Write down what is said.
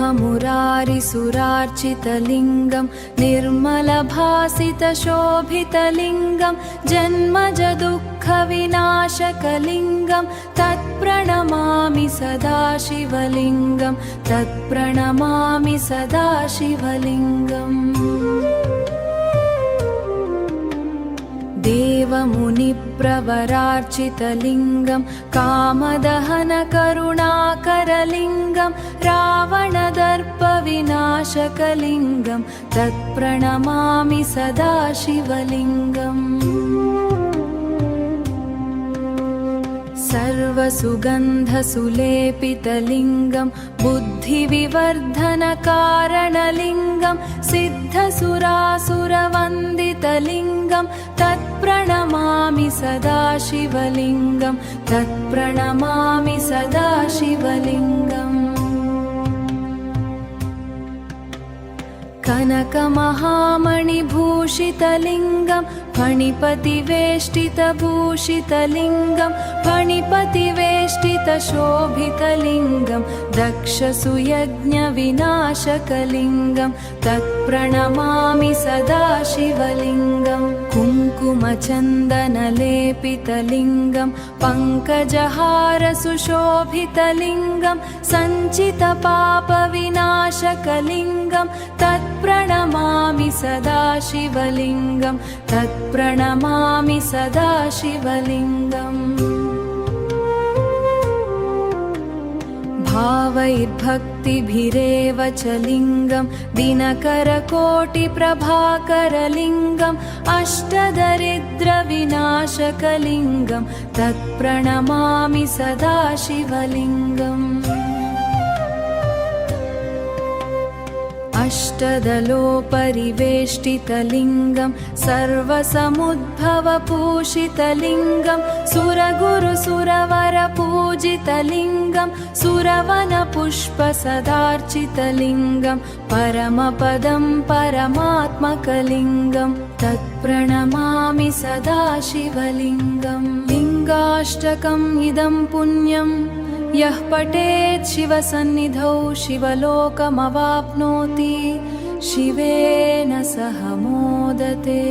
ब्रह्ममुरारिसुरार्चितलिङ्गं निर्मलभासितशोभितलिङ्गं जन्मजदुःखविनाशकलिङ्गं तत्प्रणमामि सदा शिवलिङ्गं तत्प्रणमामि सदा शिवलिङ्गम्। देवमुनिप्रवरार्चितलिङ्गं कामदहनकरुणाकरलिङ्गं रावणदर्पविनाशकलिङ्गं तत्प्रणमामि सदा शिवलिङ्गम्। सर्वसुगन्धसुलेपितलिङ्गं बुद्धिविवर्धनकारणलिङ्गं सिद्धसुरासुरवन्दितलिङ्गं तत्प्रणमामि सदा शिवलिङ्गं तत्प्रणमामि सदा शिवलिङ्गम्। कनकमहामणिभूषितलिङ्गं फणिपतिवेष्टितभूषितलिङ्गं फणिपतिवेष्टितशोभितलिङ्गं दक्षसुयज्ञविनाशकलिङ्गं तत्प्रणमामि सदा शिवलिङ्गम्। कुङ्कुमचन्दनलेपितलिङ्गं पङ्कजहारसुशोभितलिङ्गं सञ्चितपापविनाशकलिङ्गं तत्प्रणमामि सदा शिवलिङ्गं तत्प्रणमामि सदा शिवलिङ्गम्। भावैर्भक्तिभिरेव च लिङ्गं दिनकरकोटिप्रभाकरलिङ्गम् अष्टदरिद्रविनाशकलिङ्गं तत्प्रणमामि सदा शिवलिङ्गम्। अष्टदलोपरिवेष्टितलिङ्गं सर्वसमुद्भवपूषितलिङ्गं सुरगुरुसुरवरपूजितलिङ्गं सुरवनपुष्पसदार्चितलिङ्गं परमपदं परमात्मकलिङ्गं तत्प्रणमामि सदा शिवलिङ्गम्। लिङ्गाष्टकम् इदं पुण्यं यः पठेत् शिवसन्निधौ शिवलोकमवाप्नोति शिवेन सह मोदते।